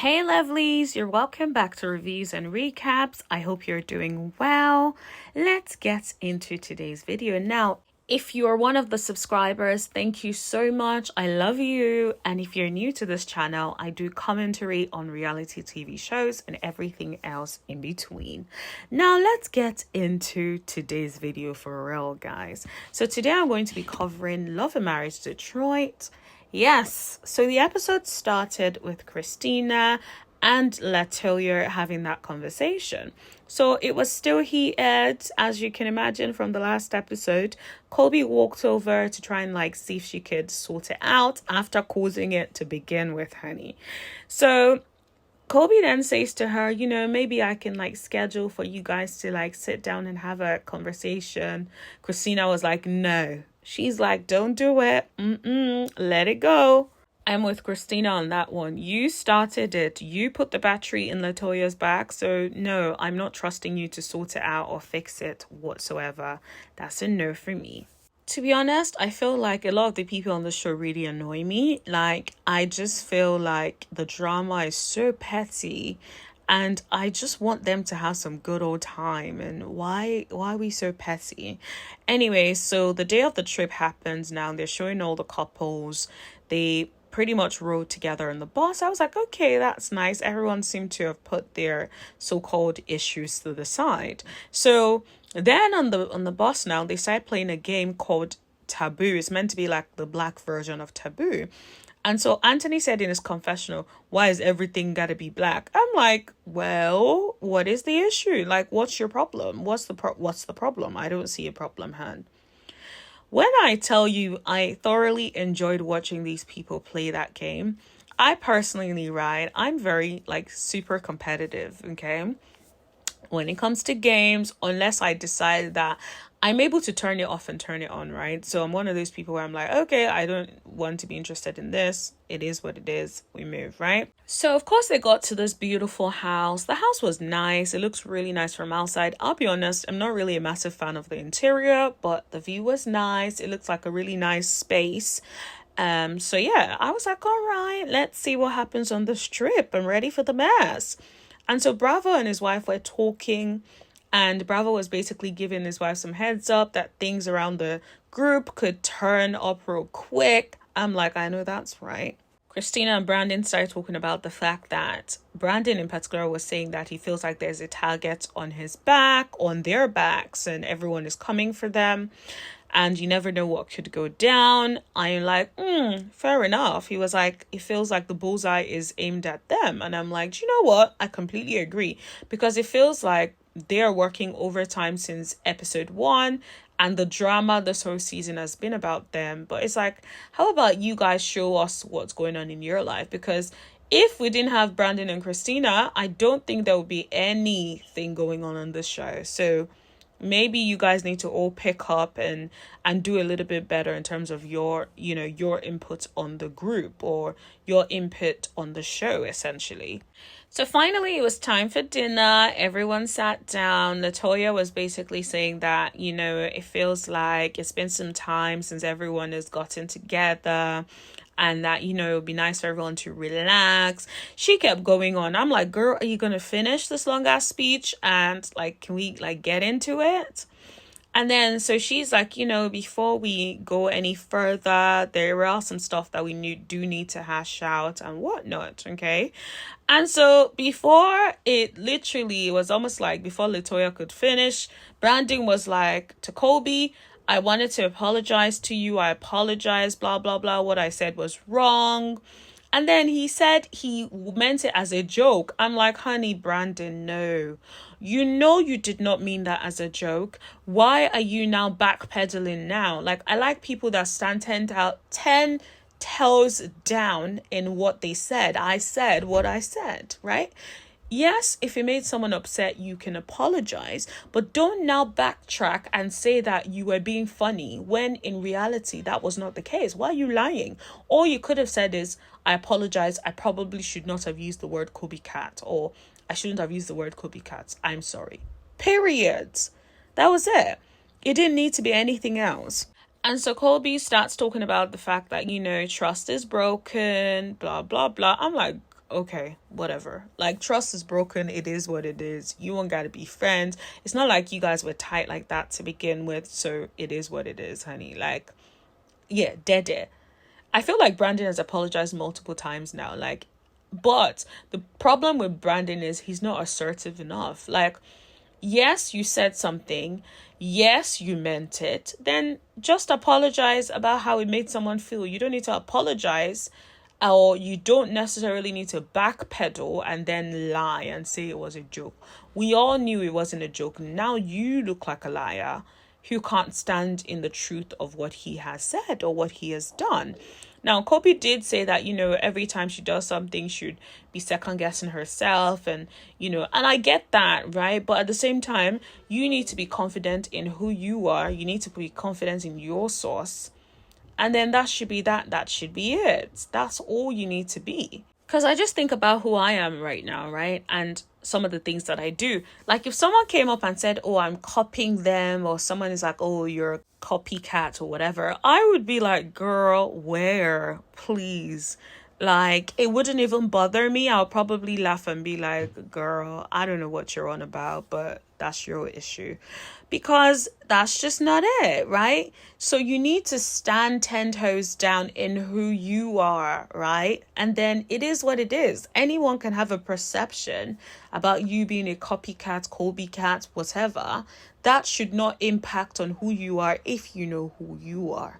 Hey lovelies, you're welcome back to Reviews and Recaps. I hope you're doing well. Let's get into today's video. Now, if you are one of the subscribers, thank you so much. I love you. And if you're new to this channel, I do commentary on reality TV shows and everything else in between. Now, let's get into today's video for real, guys. So today I'm going to be covering Love and Marriage Detroit. Yes, so the episode started with Christina and Latoya having that conversation. So it was still heated, as you can imagine from the last episode. Colby walked over to try and see if she could sort it out after causing it to begin with, honey. So Colby then says to her, maybe I can schedule for you guys to sit down and have a conversation. Christina was like, no. She's like, don't do it. Let it go. I'm with Christina on that one. You started it. You put the battery in Latoya's back. So no, I'm not trusting you to sort it out or fix it whatsoever. That's a no for me. To be honest, I feel like a lot of the people on the show really annoy me. I just feel like the drama is so petty. And I just want them to have some good old time. And why are we so petty? Anyway, so the day of the trip happens now. They're showing all the couples. They pretty much rode together in the bus. I was like, okay, that's nice. Everyone seemed to have put their so-called issues to the side. So then on the bus now, they started playing a game called Taboo. It's meant to be like the black version of Taboo. And so Anthony said in his confessional, why is everything gotta be black? I'm like, well, what is the issue? What's your problem? What's the problem? I don't see a problem, hun. When I tell you I thoroughly enjoyed watching these people play that game, I personally, right, I'm very super competitive, okay? When it comes to games, unless I decide that I'm able to turn it off and turn it on, right? So I'm one of those people where I'm like, okay, I don't want to be interested in this. It is what it is. We move, right? So of course they got to this beautiful house. The house was nice. It looks really nice from outside. I'll be honest, I'm not really a massive fan of the interior, but the view was nice. It looks like a really nice space. So yeah, I was like, all right, let's see what happens on this trip. I'm ready for the mess. And so Bravo and his wife were talking, and Bravo was basically giving his wife some heads up that things around the group could turn up real quick. I'm like, I know that's right. Christina and Brandon started talking about the fact that Brandon in particular was saying that he feels like there's a target on his back, on their backs, and everyone is coming for them. And you never know what could go down. I'm like, fair enough. He was like, it feels like the bullseye is aimed at them. And I'm like, do you know what? I completely agree. Because it feels like they're working overtime since episode 1. And the drama this whole season has been about them. But it's like, how about you guys show us what's going on in your life? Because if we didn't have Brandon and Christina, I don't think there would be anything going on this show. So maybe you guys need to all pick up and do a little bit better in terms of your input on the group or your input on the show, essentially. So finally, it was time for dinner. Everyone sat down. Latoya was basically saying that, it feels like it's been some time since everyone has gotten together. And that, it would be nice for everyone to relax. She kept going on. I'm like, girl, are you going to finish this long ass speech? And can we get into it? And then so she's like, before we go any further, there are some stuff that we do need to hash out and whatnot. Okay. And so before it literally was almost like before Latoya could finish, Brandon was like to Colby, I wanted to apologize to you. I apologize, blah, blah, blah. What I said was wrong. And then he said he meant it as a joke. I'm like, honey, Brandon, no. You did not mean that as a joke. Why are you now backpedaling now? I like people that stand 10 toes down in what they said. I said what I said, right? Yes, if it made someone upset, you can apologize, but don't now backtrack and say that you were being funny when in reality that was not the case. Why are you lying? All you could have said is, I apologize. I probably should not have used the word copycat, or I shouldn't have used the word copycat. I'm sorry. Period. That was it. It didn't need to be anything else. And so Colby starts talking about the fact that, trust is broken, blah, blah, blah. I'm like, okay, whatever. Like, trust is broken. It is what it is. You won't gotta be friends. It's not like you guys were tight like that to begin with. So it is what it is, honey. Like, yeah, dead. I feel like Brandon has apologized multiple times now. Like, but the problem with Brandon is he's not assertive enough. Like, yes, you said something. Yes, you meant it. Then just apologize about how it made someone feel. You don't need to apologize, or you don't necessarily need to backpedal and then lie and say it was a joke. We all knew it wasn't a joke. Now you look like a liar who can't stand in the truth of what he has said or what he has done. Now, Kobe did say that, every time she does something, she'd be second guessing herself and I get that, right? But at the same time, you need to be confident in who you are. You need to be confident in your source. And then that should be that. That should be it. That's all you need to be. Because I just think about who I am right now, right? And some of the things that I do. Like, if someone came up and said, oh, I'm copying them, or someone is like, oh, you're a copycat or whatever, I would be like, girl, where? Please. Like, it wouldn't even bother me. I'll probably laugh and be like, girl, I don't know what you're on about, but that's your issue. Because that's just not it, right? So you need to stand 10 toes down in who you are, right? And then it is what it is. Anyone can have a perception about you being a copycat, Colby cat, whatever. That should not impact on who you are if you know who you are.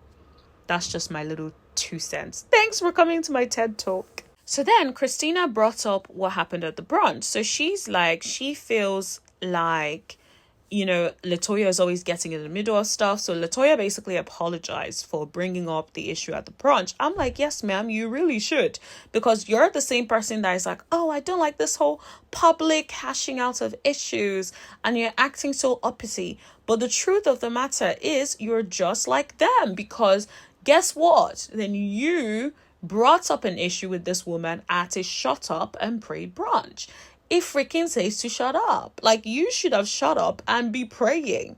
That's just my little 2 cents. Thanks for coming to my TED Talk. So then Christina brought up what happened at the brunch. So she's like, she feels like, Latoya is always getting in the middle of stuff. So Latoya basically apologized for bringing up the issue at the brunch. I'm like, yes, ma'am, you really should. Because you're the same person that is like, oh, I don't like this whole public hashing out of issues. And you're acting so uppity. But the truth of the matter is you're just like them. Because guess what? Then you brought up an issue with this woman at a shut up and pray brunch. It freaking says to shut up. Like, you should have shut up and be praying.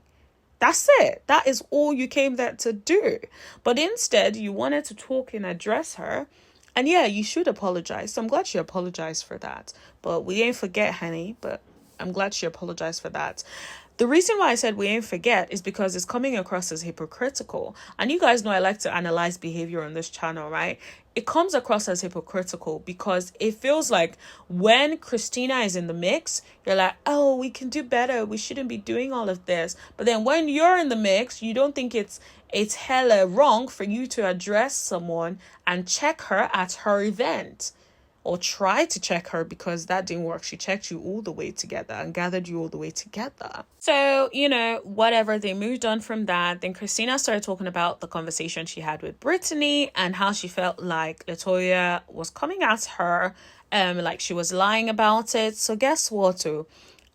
That's it. That is all you came there to do. But instead, you wanted to talk and address her. And yeah, you should apologize. So I'm glad she apologized for that. But we ain't forget, honey. But I'm glad she apologized for that. The reason why I said we ain't forget is because it's coming across as hypocritical. And you guys know I like to analyze behavior on this channel, right? It comes across as hypocritical because it feels like when Christina is in the mix, you're like, oh, we can do better. We shouldn't be doing all of this. But then when you're in the mix, you don't think it's hella wrong for you to address someone and check her at her event. Or try to check her, because that didn't work. She checked you all the way together and gathered you all the way together. So, whatever, they moved on from that. Then Christina started talking about the conversation she had with Brittany and how she felt like Latoya was coming at her, like she was lying about it. So guess what?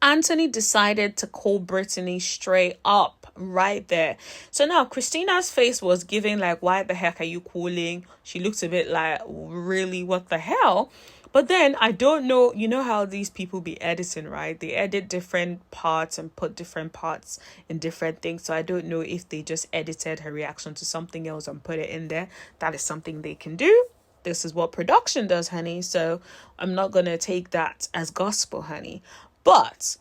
Anthony decided to call Brittany straight up right there. So now Christina's face was giving like, why the heck are you calling? She looks a bit like, really, what the hell? But then I don't know, you know how these people be editing, right? They edit different parts and put different parts in different things. So I don't know if they just edited her reaction to something else and put it in there. That is something they can do. This is what production does, honey. So I'm not going to take that as gospel, honey. But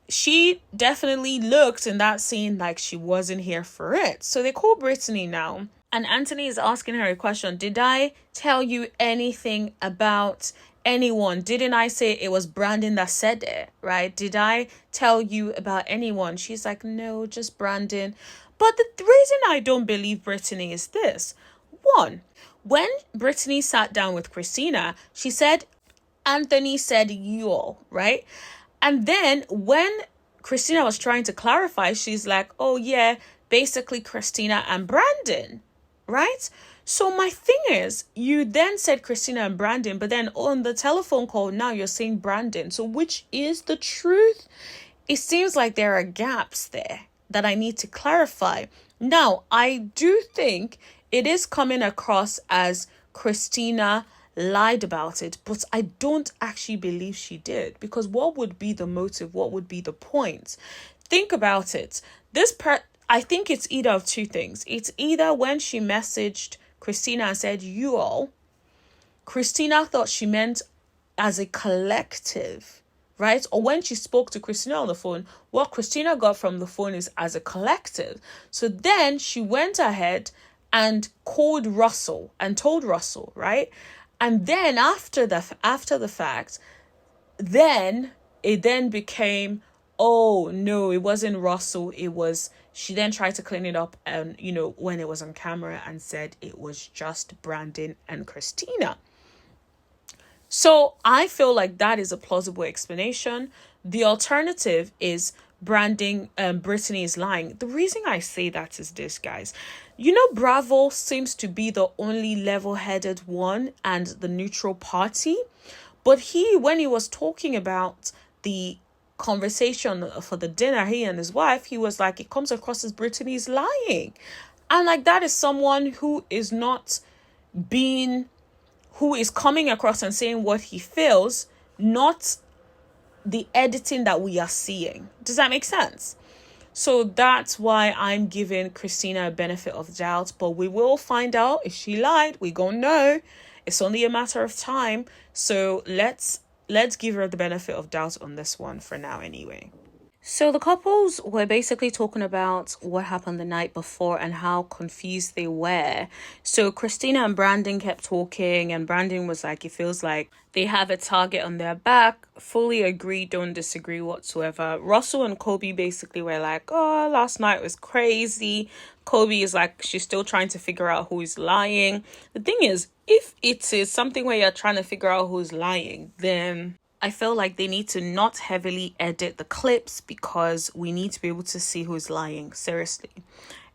she definitely looked in that scene like she wasn't here for it. So they call Brittany now. And Anthony is asking her a question. Did I tell you anything about anyone? Didn't I say it was Brandon that said it, right? Did I tell you about anyone? She's like, no, just Brandon. But the reason I don't believe Brittany is this. One, when Brittany sat down with Christina, she said, Anthony said you all, right? And then when Christina was trying to clarify, she's like, oh yeah, basically Christina and Brandon, right? So my thing is, you then said Christina and Brandon, but then on the telephone call, now you're saying Brandon. So which is the truth? It seems like there are gaps there that I need to clarify. Now, I do think it is coming across as Christina lied about it, but I don't actually believe she did, because what would be the motive? What would be the point? Think about it. I think it's either of two things. It's either when she messaged Christina and said you all, Christina thought she meant as a collective, right? Or when she spoke to Christina on the phone, what Christina got from the phone is as a collective. So then she went ahead and called Russell and told Russell, right? And then after the fact, then it then became, oh no, it wasn't Russell, it was, she then tried to clean it up, and when it was on camera, and said it was just Brandon and Christina. So I feel like that is a plausible explanation. The alternative is Brittany is lying. The reason I say that is this, guys. Bravo seems to be the only level-headed one and the neutral party. But when he was talking about the conversation for the dinner, he and his wife, he was like, it comes across as Brittany's lying. And like, that is someone who is coming across and saying what he feels, not the editing that we are seeing. Does that make sense? So that's why I'm giving Christina a benefit of doubt, but we will find out if she lied. We gonna know. It's only a matter of time. So let's give her the benefit of doubt on this one for now anyway. So the couples were basically talking about what happened the night before and how confused they were. So Christina and Brandon kept talking, and Brandon was like, it feels like they have a target on their back. Fully agree, don't disagree whatsoever. Russell and Kobe basically were like, oh, last night was crazy. Kobe is like, she's still trying to figure out who's lying. The thing is, if it is something where you're trying to figure out who's lying, then I feel like they need to not heavily edit the clips, because we need to be able to see who's lying. Seriously.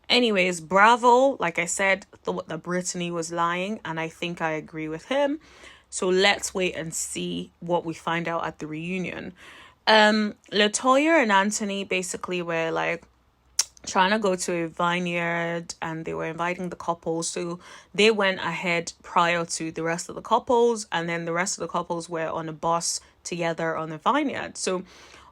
Anyways, Bravo, like I said, thought that Brittany was lying, and I think I agree with him. So let's wait and see what we find out at the reunion. LaToya and Anthony basically were like trying to go to a vineyard, and they were inviting the couples. So they went ahead prior to the rest of the couples, and then the rest of the couples were on a bus together on the vineyard. So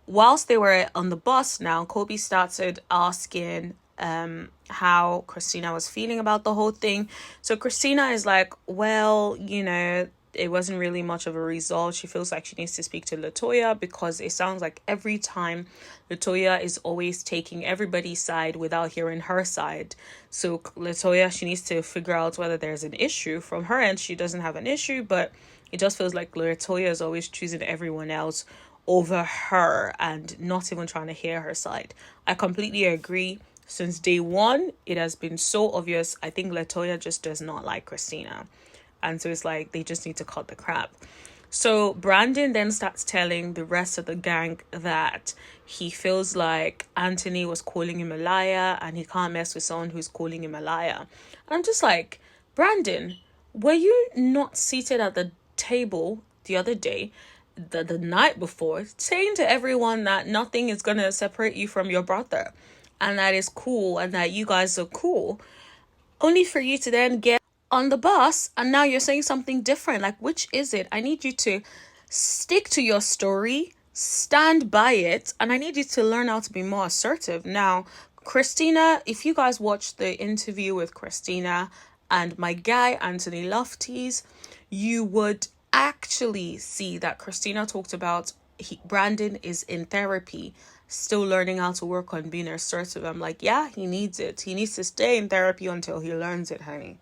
whilst they were on the bus now, Kobe started asking how Christina was feeling about the whole thing. So Christina is like, well, it wasn't really much of a result. She feels like she needs to speak to LaToya, because it sounds like every time LaToya is always taking everybody's side without hearing her side. So LaToya, she needs to figure out whether there's an issue. From her end, she doesn't have an issue, but it just feels like LaToya is always choosing everyone else over her and not even trying to hear her side. I completely agree. Since day one, it has been so obvious. I think LaToya just does not like Christina. And so it's like they just need to cut the crap. So Brandon then starts telling the rest of the gang that he feels like Anthony was calling him a liar, and he can't mess with someone who's calling him a liar. And I'm just like, Brandon, were you not seated at the table the other day, the night before, saying to everyone that nothing is going to separate you from your brother, and that is cool, and that you guys are cool, only for you to then get on the bus and now you're saying something different? Like, which is it? I need you to stick to your story, stand by it, and I need you to learn how to be more assertive. Now, Christina, if you guys watch the interview with Christina and my guy Anthony Lofties, you would actually see that Christina talked about Brandon is in therapy, still learning how to work on being assertive. I'm like, yeah, he needs it. He needs to stay in therapy until he learns it, honey.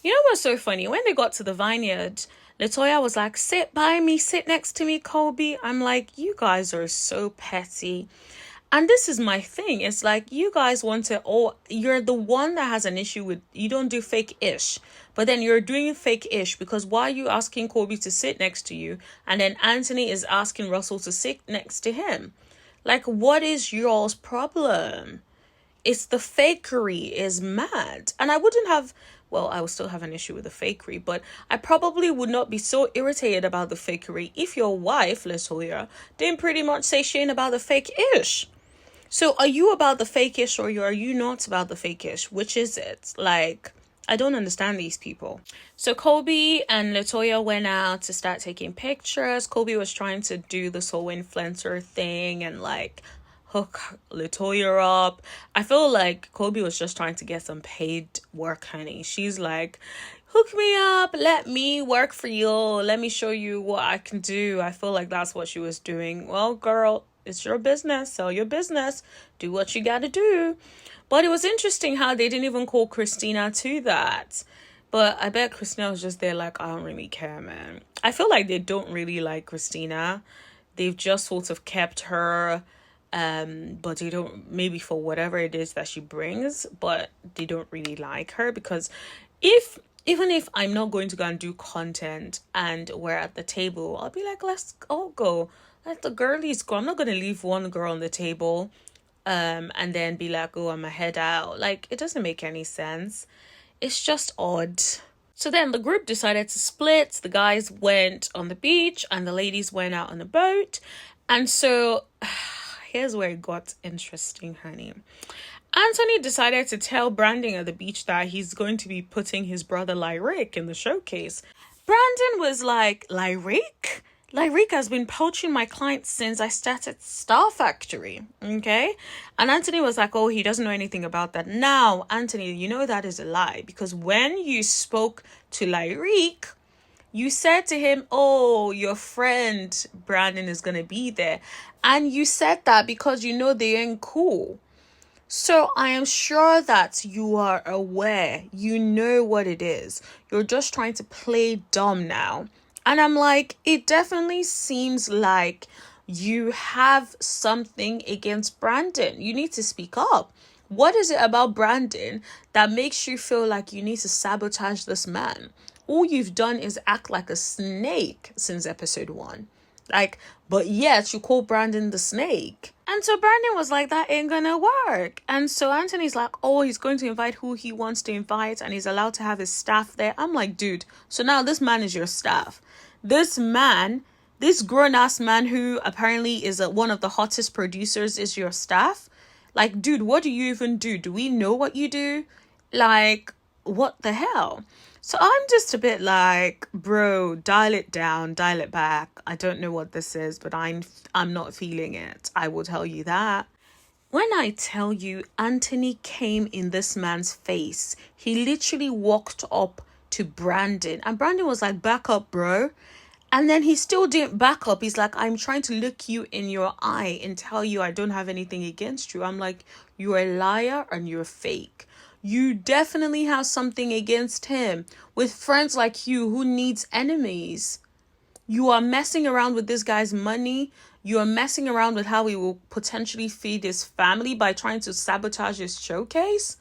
You know what's so funny? When they got to the vineyard, LaToya was like, sit by me, sit next to me, Kobe. I'm like, you guys are so petty. And this is my thing. It's like, you guys want to, you're the one that has an issue with, you don't do fake-ish. But then you're doing fake-ish because why are you asking Kobe to sit next to you? And then Anthony is asking Russell to sit next to him. Like, what is y'all's problem? It's the fakery is mad. And I wouldn't have, well, I would still have an issue with the fakery, but I probably would not be so irritated about the fakery if your wife, LaToya, didn't pretty much say shit about the fake-ish. So are you about the fake-ish or are you not about the fake-ish? Which is it? Like, I don't understand these people. So Kobe and LaToya went out to start taking pictures. Kobe was trying to do this whole influencer thing and like hook LaToya up. I feel like Kobe was just trying to get some paid work, honey. She's like, hook me up, let me work for you, let me show you what I can do. I feel like that's what she was doing. Well, girl, it's your business, sell your business, do what you gotta do. But it was interesting how they didn't even call Christina to that. But I bet Christina was just there like, I don't really care, man. I feel like they don't really like Christina. They've just sort of kept her, but they don't, maybe for whatever it is that she brings, but they don't really like her. Because even if I'm not going to go and do content and we're at the table, I'll be like, let's all go. Let the girlies go. I'm not going to leave one girl on the table and then be like, oh, I'm a head out. Like, it doesn't make any sense. It's just odd. So then the group decided to split. The guys went on the beach and the ladies went out on a boat. And so here's where it got interesting, honey. Anthony decided to tell Brandon at the beach that he's going to be putting his brother Lyric in the showcase. Brandon was like, Lyric? Lyric has been poaching my clients since I started Star Factory, okay? And Anthony was like, oh, he doesn't know anything about that. Now, Anthony, you know that is a lie, because when you spoke to Lyric, you said to him, oh, your friend Brandon is going to be there. And you said that because you know they ain't cool. So I am sure that you are aware, you know what it is. You're just trying to play dumb now. And I'm like, it definitely seems like you have something against Brandon. You need to speak up. What is it about Brandon that makes you feel like you need to sabotage this man? All you've done is act like a snake since episode 1. Like, but yet you call Brandon the snake. And so Brandon was like, that ain't gonna work. And so Anthony's like, oh, he's going to invite who he wants to invite and he's allowed to have his staff there. I'm like, dude, so now this man is your staff. This man, this grown-ass man who apparently is one of the hottest producers is your staff. Like, dude, what do you even do? Do we know what you do? Like, what the hell? So I'm just a bit like, bro, dial it down, dial it back. I don't know what this is, but I'm not feeling it. I will tell you that. When I tell you Anthony came in this man's face, he literally walked up to Brandon and Brandon was like, back up, bro. And then he still didn't back up. He's like, I'm trying to look you in your eye and tell you I don't have anything against you. I'm like, you're a liar and you're fake. You definitely have something against him. With friends like you, who needs enemies? You are messing around with this guy's money. You are messing around with how he will potentially feed his family by trying to sabotage his showcase.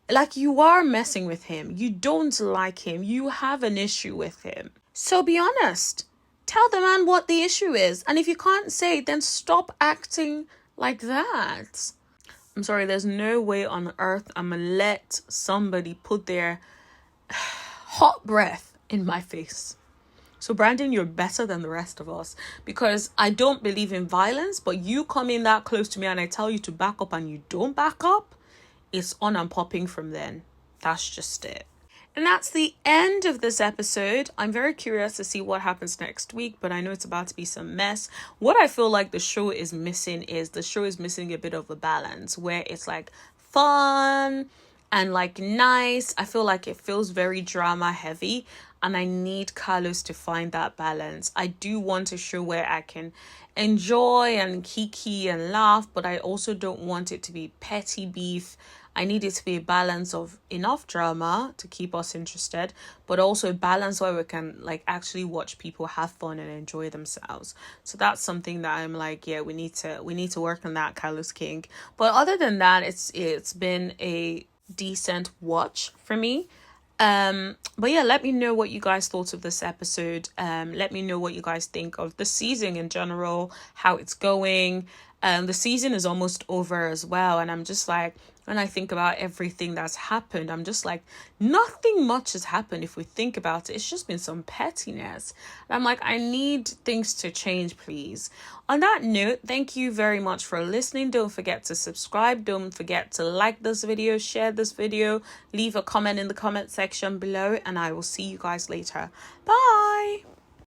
Like, you are messing with him. You don't like him. You have an issue with him. So be honest. Tell the man what the issue is. And if you can't say it, then stop acting like that. I'm sorry, there's no way on earth I'm gonna let somebody put their hot breath in my face. So Brandon, you're better than the rest of us, because I don't believe in violence, but you come in that close to me and I tell you to back up and you don't back up, it's on and popping from then. That's just it. And that's the end of this episode. I'm very curious to see what happens next week, but I know it's about to be some mess. What I feel like the show is missing a bit of a balance where it's like fun and like nice. I feel like it feels very drama heavy and I need Carlos to find that balance. I do want a show where I can enjoy and kiki and laugh, but I also don't want it to be petty beef. I need it to be a balance of enough drama to keep us interested, but also a balance where we can like actually watch people have fun and enjoy themselves. So that's something that I'm like, yeah, we need to work on that, Carlos King. But other than that, it's been a decent watch for me. But yeah, let me know what you guys thought of this episode. Let me know what you guys think of the season in general, how it's going. The season is almost over as well, and I'm just like, when I think about everything that's happened, I'm just like, nothing much has happened if we think about it. It's just been some pettiness. And I'm like, I need things to change, please. On that note, thank you very much for listening. Don't forget to subscribe. Don't forget to like this video, share this video, leave a comment in the comment section below, and I will see you guys later. Bye.